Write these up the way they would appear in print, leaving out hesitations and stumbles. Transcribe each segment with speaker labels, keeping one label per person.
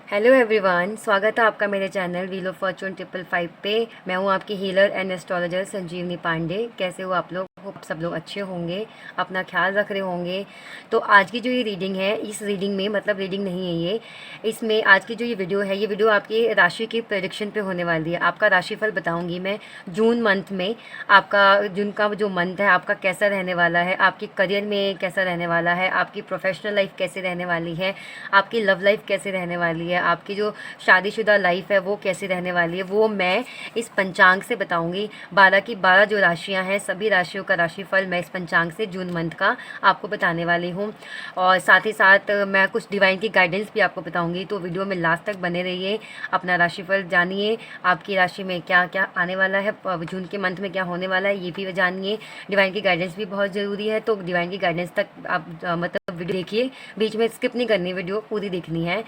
Speaker 1: Hello everyone, स्वागत है आपका मेरे चैनल व्हील ऑफ फॉर्चून 555 पे। मैं हूं आपकी हीलर एंड एस्ट्रोलॉजर संजीवनी पांडे। कैसे हो आप लोग? होप सब लोग अच्छे होंगे, अपना ख्याल रख रहे होंगे। तो आज की जो ये रीडिंग है, इस रीडिंग में मतलब रीडिंग नहीं है ये, इसमें आज की जो ये वीडियो है, ये वीडियो आपकी राशि की प्रेडिक्शन पे होने वाली है। आपका राशिफल बताऊंगी मैं जून मंथ में। आपका जून का जो मंथ है आपका कैसा रहने वाला है, आपके करियर में कैसा रहने वाला है, आपकी प्रोफेशनल लाइफ कैसे रहने वाली है, आपकी लव लाइफ कैसे रहने वाली है, आपकी जो शादीशुदा लाइफ है वो कैसी रहने वाली है, वो मैं इस पंचांग से बताऊंगी। 12 की 12 जो राशियां हैं, सभी राशियों का राशिफल मैं इस पंचांग से जून मंथ का आपको बताने वाली हूँ। और साथ ही साथ मैं कुछ डिवाइन की गाइडेंस भी आपको बताऊंगी, तो वीडियो में लास्ट तक बने रहिए। अपना राशिफल जानिए, आपकी राशि में क्या क्या आने वाला है, जून के मंथ में क्या होने वाला है ये भी जानिए। डिवाइन की गाइडेंस भी बहुत ज़रूरी है, तो डिवाइन की गाइडेंस तक आप मतलब वीडियो देखिए, बीच में स्किप नहीं करनी, वीडियो पूरी देखनी है।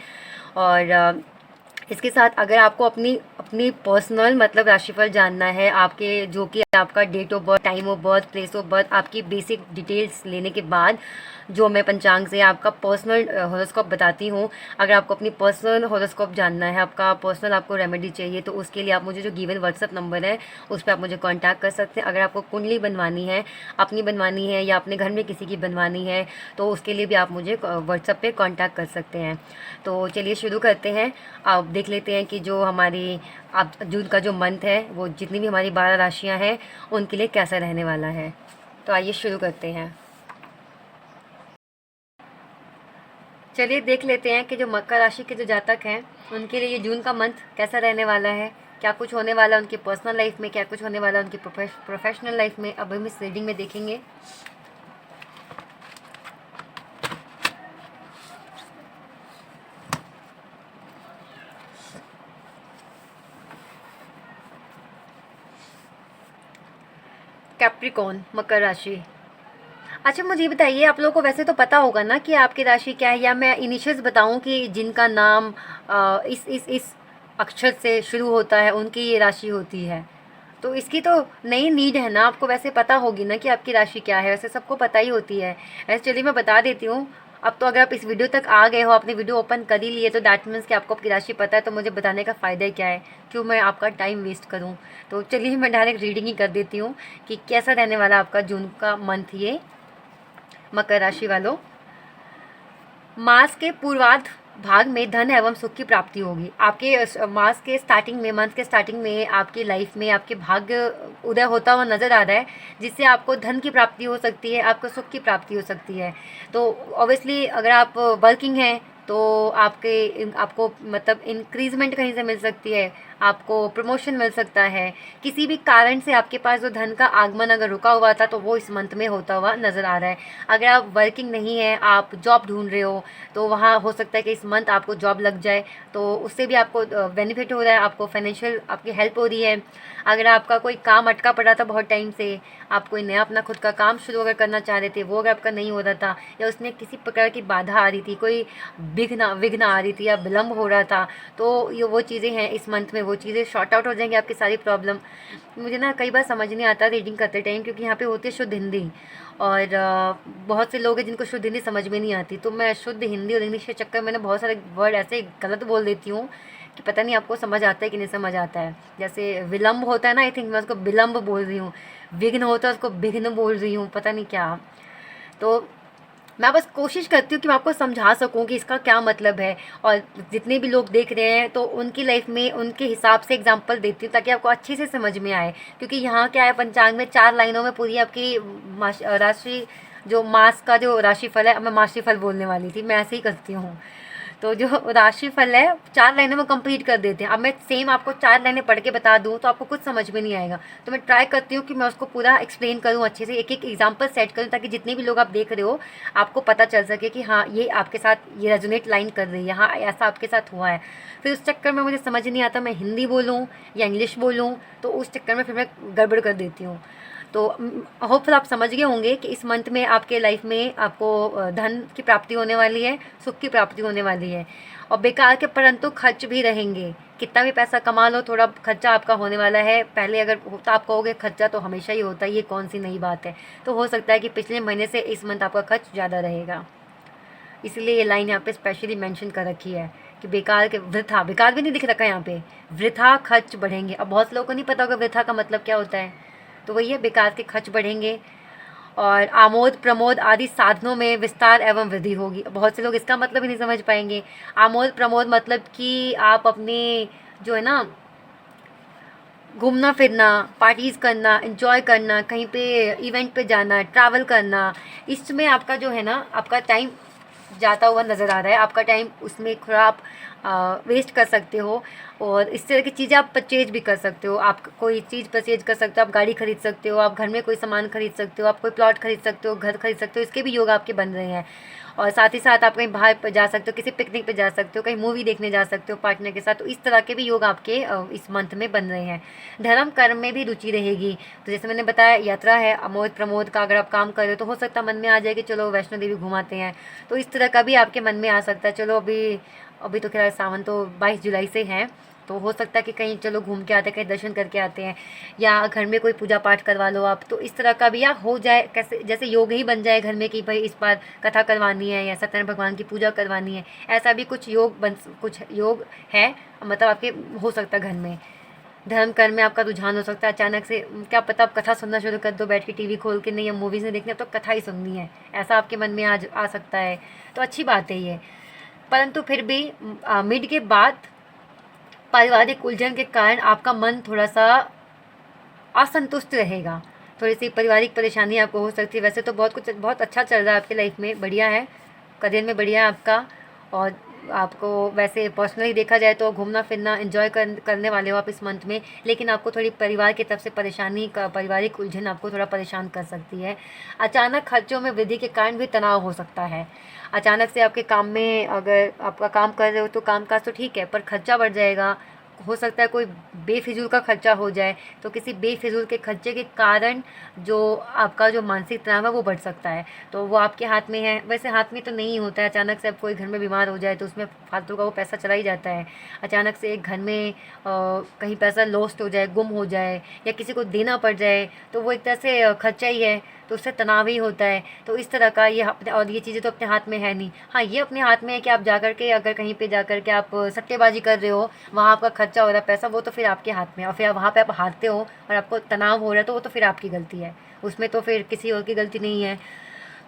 Speaker 1: और इसके साथ अगर आपको अपनी अपनी पर्सनल मतलब राशिफल जानना है, आपके जो कि आपका date of birth, time of birth, place of birth, आपकी बेसिक डिटेल्स लेने के बाद जो मैं पंचांग से आपका पर्सनल हॉरोस्कोप बताती हूँ। अगर आपको अपनी पर्सनल हॉरोस्कोप जानना है, आपका पर्सनल आपको रेमेडी चाहिए, तो उसके लिए आप मुझे जो गिवन व्हाट्सअप नंबर है उस पर आप मुझे कांटेक्ट कर सकते हैं। अगर आपको कुंडली बनवानी है, अपनी बनवानी है या अपने घर में किसी की बनवानी है, तो उसके लिए भी आप मुझे व्हाट्सअप पे कांटेक्ट कर सकते हैं। तो चलिए शुरू करते हैं। आप देख लेते हैं कि जो हमारी आप जून का जो मंथ है वो जितनी भी हमारी 12 राशियां हैं उनके लिए कैसा रहने वाला है। तो आइए शुरू करते हैं। चलिए देख लेते हैं कि जो मकर राशि के जो जातक हैं उनके लिए ये जून का मंथ कैसा रहने वाला है, क्या कुछ होने वाला है उनकी पर्सनल लाइफ में, क्या कुछ होने वाला है उनकी प्रोफेशनल लाइफ में। अब हम इस रीडिंग में देखेंगे। कैप्रिकॉन, मकर राशि। अच्छा मुझे ये बताइए, आप लोगों को वैसे तो पता होगा ना कि आपकी राशि क्या है, या मैं इनिशियल्स बताऊं कि जिनका नाम इस अक्षर से शुरू होता है उनकी ये राशि होती है। तो इसकी तो नई नीड है ना, आपको वैसे पता होगी ना कि आपकी राशि क्या है, वैसे सबको पता ही होती है। ऐसे चलिए मैं बता देती हूँ। अब तो अगर आप इस वीडियो तक आ गए हो, आपने वीडियो ओपन कर ही लिए, तो दैट मीन्स कि आपको आपकी राशि पता है, तो मुझे बताने का फ़ायदा ही क्या है, क्यों मैं आपका टाइम वेस्ट करूँ। तो चलिए मैं डायरेक्ट रीडिंग ही कर देती हूँ कि कैसा रहने वाला आपका जून का मंथ ये मकर राशि वालों। मास के पूर्वार्ध भाग में धन एवं सुख की प्राप्ति होगी। आपके मास के स्टार्टिंग में, मंथ के स्टार्टिंग में आपकी लाइफ में आपके भाग्य उदय होता हुआ नजर आ रहा है, जिससे आपको धन की प्राप्ति हो सकती है, आपको सुख की प्राप्ति हो सकती है। तो ऑब्वियसली अगर आप वर्किंग हैं तो आपको मतलब इंक्रीजमेंट कहीं से मिल सकती है, आपको प्रमोशन मिल सकता है। किसी भी कारण से आपके पास जो धन का आगमन अगर रुका हुआ था तो वो इस मंथ में होता हुआ नज़र आ रहा है। अगर आप वर्किंग नहीं है, आप जॉब ढूंढ रहे हो, तो वहाँ हो सकता है कि इस मंथ आपको जॉब लग जाए, तो उससे भी आपको बेनिफिट हो रहा है, आपको फाइनेंशियल आपकी हेल्प हो रही है। अगर आपका कोई काम अटका पड़ा था बहुत टाइम से, आप कोई नया अपना खुद का काम शुरू अगर करना चाह रहे थे, वो अगर आपका नहीं हो रहा था, या उसमें किसी प्रकार की बाधा आ रही थी, कोई विघ्न आ रही थी या विलम्ब हो रहा था, तो ये वो चीज़ें हैं इस मंथ में, वो चीज़ें शॉर्ट आउट हो जाएंगी आपकी सारी प्रॉब्लम। मुझे ना कई बार समझ नहीं आता रीडिंग करते टाइम, क्योंकि यहाँ पे होती है शुद्ध हिंदी, और बहुत से लोग हैं जिनको शुद्ध हिंदी समझ में नहीं आती, तो मैं शुद्ध हिंदी और इंग्लिश के चक्कर में ना बहुत सारे वर्ड ऐसे गलत बोल देती हूँ कि पता नहीं आपको समझ आता है कि नहीं समझ आता है। जैसे विलम्ब होता है ना, आई थिंक मैं उसको विलम्ब बोल रही हूँ, विघ्न होता है उसको विघ्न बोल रही हूँ, पता नहीं क्या। तो मैं बस कोशिश करती हूँ कि मैं आपको समझा सकूँ कि इसका क्या मतलब है, और जितने भी लोग देख रहे हैं तो उनकी लाइफ में उनके हिसाब से एग्जांपल देती हूँ ताकि आपको अच्छे से समझ में आए। क्योंकि यहाँ क्या है, पंचांग में 4 लाइनों में पूरी आपकी राशि जो मास का जो राशिफल है, मैं मासिफल बोलने वाली थी, मैं ऐसे ही करती हूँ। तो जो राशिफल है 4 लाइनों में कंप्लीट कर देते हैं। अब मैं सेम आपको 4 लाइनें पढ़ के बता दूँ तो आपको कुछ समझ में नहीं आएगा, तो मैं ट्राई करती हूँ कि मैं उसको पूरा एक्सप्लेन करूँ अच्छे से, एक एक एग्जांपल सेट करूँ, ताकि जितने भी लोग आप देख रहे हो आपको पता चल सके कि हाँ ये आपके साथ ये रेजोनेट लाइन कर रही है, हाँ ऐसा आपके साथ हुआ है। फिर उस चक्कर में मुझे समझ नहीं आता मैं हिंदी बोलूँ या इंग्लिश बोलूँ, तो उस चक्कर में फिर मैं गड़बड़ कर देती हूँ। तो होपफुल आप समझ गए होंगे कि इस मंथ में आपके लाइफ में आपको धन की प्राप्ति होने वाली है, सुख की प्राप्ति होने वाली है, और बेकार के परंतु खर्च भी रहेंगे। कितना भी पैसा कमा लो, थोड़ा खर्चा आपका होने वाला है। पहले अगर होता आप कहोगे खर्चा तो हमेशा ही होता है, ये कौन सी नई बात है, तो हो सकता है कि पिछले महीने से इस मंथ आपका खर्च ज़्यादा रहेगा, इसलिए ये लाइन यहाँ पे स्पेशली मेंशन कर रखी है कि बेकार के वृथा, बेकार भी नहीं दिख रखा है यहाँ पे, वृथा खर्च बढ़ेंगे। अब बहुत से लोगों को नहीं पता होगा वृथा का मतलब क्या होता है, तो वही है, बेकार के खर्च बढ़ेंगे। और आमोद प्रमोद आदि साधनों में विस्तार एवं वृद्धि होगी। बहुत से लोग इसका मतलब ही नहीं समझ पाएंगे। आमोद प्रमोद मतलब कि आप अपने जो है ना घूमना फिरना, पार्टीज़ करना, एंजॉय करना, कहीं पे इवेंट पे जाना, ट्रैवल करना, इसमें आपका जो है ना आपका टाइम जाता हुआ नज़र आ रहा है। आपका टाइम उसमें थोड़ा आप वेस्ट कर सकते हो। और इस तरह की चीज़ें आप परचेज भी कर सकते हो। आप कोई चीज़ परचेज कर सकते हो, आप गाड़ी खरीद सकते हो, आप घर में कोई सामान खरीद सकते हो, आप कोई प्लॉट खरीद सकते हो, घर खरीद सकते हो, इसके भी योग आपके बन रहे हैं। और साथ ही साथ आप कहीं बाहर पर जा सकते हो, किसी पिकनिक पे जा सकते हो, कहीं मूवी देखने जा सकते हो पार्टनर के साथ। तो इस तरह के भी योग आपके इस मंथ में बन रहे हैं। धर्म कर्म में भी रुचि रहेगी। तो जैसे मैंने बताया, यात्रा है अमोद प्रमोद का, अगर आप काम कर रहे हो तो हो सकता है मन में आ जाए कि चलो वैष्णो देवी घुमाते हैं। तो इस तरह का भी आपके मन में आ सकता है। चलो अभी तो खैर सावन तो 22 जुलाई से है, तो हो सकता है कि कहीं चलो घूम के आते हैं, कहीं दर्शन करके आते हैं, या घर में कोई पूजा पाठ करवा लो आप। तो इस तरह का भी या हो जाए, कैसे जैसे योग ही बन जाए घर में कि भाई इस बार कथा करवानी है या सत्यनारायण भगवान की पूजा करवानी है। ऐसा भी कुछ योग है, मतलब आपके हो सकता है घर में। धर्म कर्म में आपका रुझान हो सकता है। अचानक से क्या पता आप कथा सुनना शुरू कर दो बैठ के, टीवी खोल के, नहीं अब मूवीज़ नहीं देखनी, अब तो कथा ही सुननी है, ऐसा आपके मन में आज आ सकता है। तो अच्छी बात है ये। परंतु फिर भी मिड के बाद पारिवारिक उलझन के कारण आपका मन थोड़ा सा असंतुष्ट रहेगा। थोड़ी सी पारिवारिक परेशानी आपको हो सकती है। वैसे तो बहुत अच्छा चल रहा है आपकी लाइफ में, बढ़िया है, करियर में बढ़िया है आपका। और आपको वैसे पर्सनली देखा जाए तो घूमना फिरना एंजॉय करने वाले हो आप इस मंथ में। लेकिन आपको थोड़ी परिवार की तरफ से परेशानी का, पारिवारिक उलझन आपको थोड़ा परेशान कर सकती है। अचानक खर्चों में वृद्धि के कारण भी तनाव हो सकता है। अचानक से आपके काम में, अगर आपका काम कर रहे हो तो काम काज तो ठीक है, पर खर्चा बढ़ जाएगा। हो सकता है कोई बेफिजूल का खर्चा हो जाए, तो किसी बेफिजूल के खर्चे के कारण जो आपका जो मानसिक तनाव है वो बढ़ सकता है। तो वो आपके हाथ में है। वैसे हाथ में तो नहीं होता है, अचानक से अब कोई घर में बीमार हो जाए तो उसमें फालतू का वो पैसा चला ही जाता है। अचानक से एक घर में कहीं पैसा लॉस्ट हो जाए, गुम हो जाए, या किसी को देना पड़ जाए, तो वो एक तरह से खर्चा ही है, तो उससे तनाव ही होता है। तो इस तरह का और ये चीज़ें तो अपने हाथ में है नहीं। हाँ, ये अपने हाथ में है कि आप जाकर के, अगर कहीं पे जाकर के आप सट्टेबाजी कर रहे हो, वहाँ आपका खर्चा हो रहा है पैसा, वो तो फिर आपके हाथ में है। और फिर वहाँ पे आप हारते हो और आपको तनाव हो रहा है, तो वो तो फिर आपकी गलती है, उसमें तो फिर किसी और की गलती नहीं है।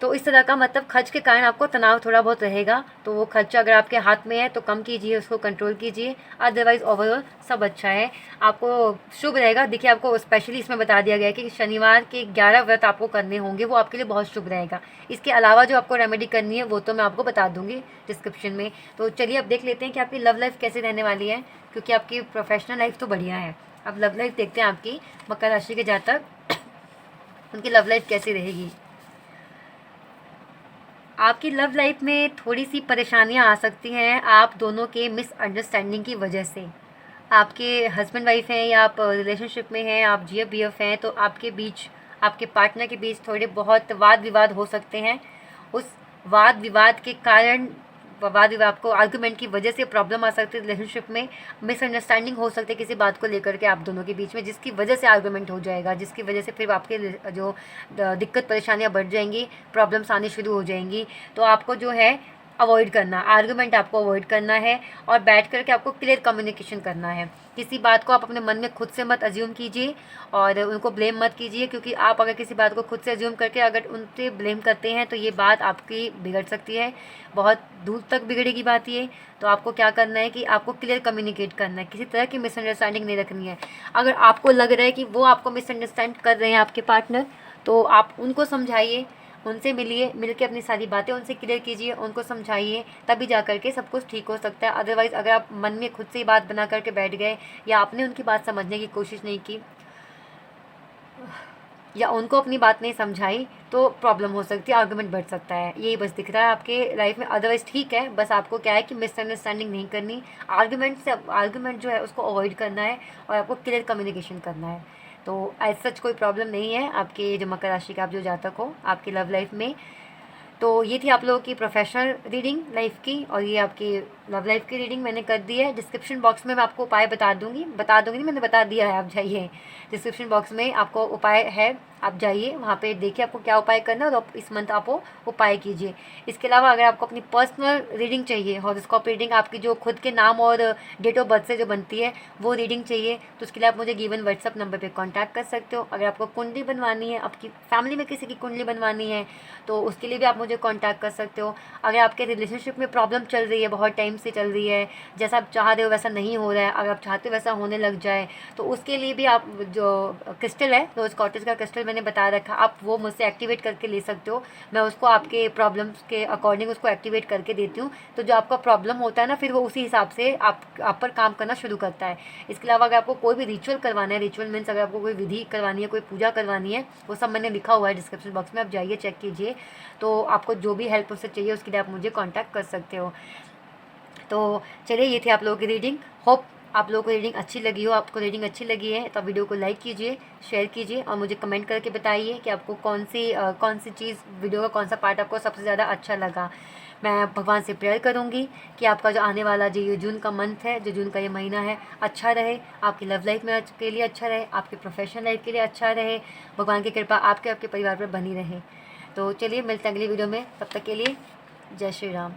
Speaker 1: तो इस तरह का मतलब खर्च के कारण आपको तनाव थोड़ा बहुत रहेगा। तो वो खर्चा अगर आपके हाथ में है तो कम कीजिए, उसको कंट्रोल कीजिए। अदरवाइज़ ओवरऑल सब अच्छा है, आपको शुभ रहेगा। देखिए, आपको स्पेशली इसमें बता दिया गया है कि शनिवार के 11 व्रत आपको करने होंगे, वो आपके लिए बहुत शुभ रहेगा। इसके अलावा जो आपको रेमेडी करनी है वो तो मैं आपको बता दूंगी डिस्क्रिप्शन में। तो चलिए अब देख लेते हैं कि आपकी लव लाइफ कैसे रहने वाली है, क्योंकि आपकी प्रोफेशनल लाइफ तो बढ़िया है। अब लव लाइफ देखते हैं आपकी मकर राशि के जातक, उनकी लव लाइफ कैसी रहेगी। आपकी लव लाइफ में थोड़ी सी परेशानियां आ सकती हैं आप दोनों के मिसअंडरस्टैंडिंग की वजह से। आपके हस्बैंड वाइफ हैं या आप रिलेशनशिप में हैं, आप जी एफ बी एफ हैं, तो आपके बीच, आपके पार्टनर के बीच थोड़े बहुत वाद विवाद हो सकते हैं। उस वाद विवाद के कारण, वाद विवाद को आर्गूमेंट की वजह से प्रॉब्लम आ सकती है रिलेशनशिप में। मिसअंडरस्टैंडिंग हो सकती है किसी बात को लेकर के आप दोनों के बीच में, जिसकी वजह से आर्गूमेंट हो जाएगा, जिसकी वजह से फिर आपके जो दिक्कत परेशानियां बढ़ जाएंगी, प्रॉब्लम्स आनी शुरू हो जाएंगी। तो आपको जो है अवॉइड करना, आर्गूमेंट आपको अवॉइड करना है, और बैठ करके आपको क्लियर कम्युनिकेशन करना है। किसी बात को आप अपने मन में खुद से मत अज्यूम कीजिए और उनको ब्लेम मत कीजिए, क्योंकि आप अगर किसी बात को खुद से अज्यूम करके अगर उनसे ब्लेम करते हैं तो ये बात आपकी बिगड़ सकती है, बहुत दूर तक बिगड़ेगी बात ये। तो आपको क्या करना है कि आपको क्लियर कम्युनिकेट करना है, किसी तरह की मिसअंडरस्टैंडिंग नहीं रखनी है। अगर आपको लग रहा है कि वो आपको मिसअंडरस्टैंड कर रहे हैं आपके पार्टनर, तो आप उनको समझाइए, उनसे मिलिए, मिल के अपनी सारी बातें उनसे क्लियर कीजिए, उनको समझाइए, तभी जा करके सब कुछ ठीक हो सकता है। अदरवाइज़ अगर आप मन में खुद से ही बात बना करके बैठ गए, या आपने उनकी बात समझने की कोशिश नहीं की, या उनको अपनी बात नहीं समझाई, तो प्रॉब्लम हो सकती है, आर्गुमेंट बढ़ सकता है। यही बस दिख रहा है आपके लाइफ में। अदरवाइज़ ठीक है, बस आपको क्या है कि मिसअंडरस्टैंडिंग नहीं करनी, आर्गुमेंट जो है उसको अवॉइड करना है, और आपको क्लियर कम्युनिकेशन करना है। तो एज सच कोई प्रॉब्लम नहीं है आपके जो मकर राशि का आप जो जातक हो आपकी लव लाइफ में। तो ये थी आप लोगों की प्रोफेशनल रीडिंग लाइफ की, और ये आपकी लव लाइफ की रीडिंग मैंने कर दी है। डिस्क्रिप्शन बॉक्स में मैं आपको उपाय बता दूंगी नहीं, मैंने बता दिया है, आप जाइए डिस्क्रिप्शन बॉक्स में, आपको उपाय है आप जाइए वहाँ पे, देखिए आपको क्या उपाय करना है और आप इस मंथ आप वो उपाय कीजिए। इसके अलावा अगर आपको अपनी पर्सनल रीडिंग चाहिए, हॉरोस्कोप रीडिंग, आपकी जो खुद के नाम और डेट ऑफ बर्थ से जो बनती है वो रीडिंग चाहिए, तो उसके लिए आप मुझे गिवन व्हाट्सअप नंबर पे कांटेक्ट कर सकते हो। अगर आपको कुंडली बनवानी है, आपकी फैमिली में किसी की कुंडली बनवानी है, तो उसके लिए भी आप मुझे कांटेक्ट कर सकते हो। अगर आपके रिलेशनशिप में प्रॉब्लम चल रही है, बहुत टाइम से चल रही है, जैसा आप चाह रहे हो वैसा नहीं हो रहा है, अगर आप चाहते हो वैसा होने लग जाए, तो उसके लिए भी आप जो क्रिस्टल है, रोज कॉटेज का क्रिस्टल मैंने बता रखा, आप वो मुझसे एक्टिवेट करके ले सकते हो। मैं उसको आपके प्रॉब्लम्स के अकॉर्डिंग उसको एक्टिवेट करके देती हूँ, तो जो आपका प्रॉब्लम होता है ना, फिर वो उसी हिसाब से आप पर काम करना शुरू करता है। इसके अलावा अगर आपको कोई भी रिचुअल करवाना है, रिचुअल मीन्स अगर आपको कोई विधि करवानी है, कोई पूजा करवानी है, वो सब मैंने लिखा हुआ है डिस्क्रिप्शन बॉक्स में, आप जाइए चेक कीजिए। तो आपको जो भी हेल्प उससे चाहिए उसके लिए आप मुझे कॉन्टैक्ट कर सकते हो। तो चलिए, ये थी आप लोगों की रीडिंग। होप आप लोगों को रीडिंग अच्छी लगी हो। आपको रीडिंग अच्छी लगी है तो वीडियो को लाइक कीजिए, शेयर कीजिए और मुझे कमेंट करके बताइए कि आपको कौन सी चीज़, वीडियो का कौन सा पार्ट आपको सबसे ज़्यादा अच्छा लगा। मैं भगवान से प्रेयर करूँगी कि आपका जो आने वाला जो ये जून का मंथ है, जो जून का ये महीना है, अच्छा रहे, आपकी लव लाइफ में के लिए अच्छा रहे, आपके प्रोफेशनल लाइफ के लिए अच्छा रहे, भगवान की कृपा आपके परिवार पर बनी रहे। तो चलिए, मिलते हैं अगली वीडियो में, तब तक के लिए जय श्री राम।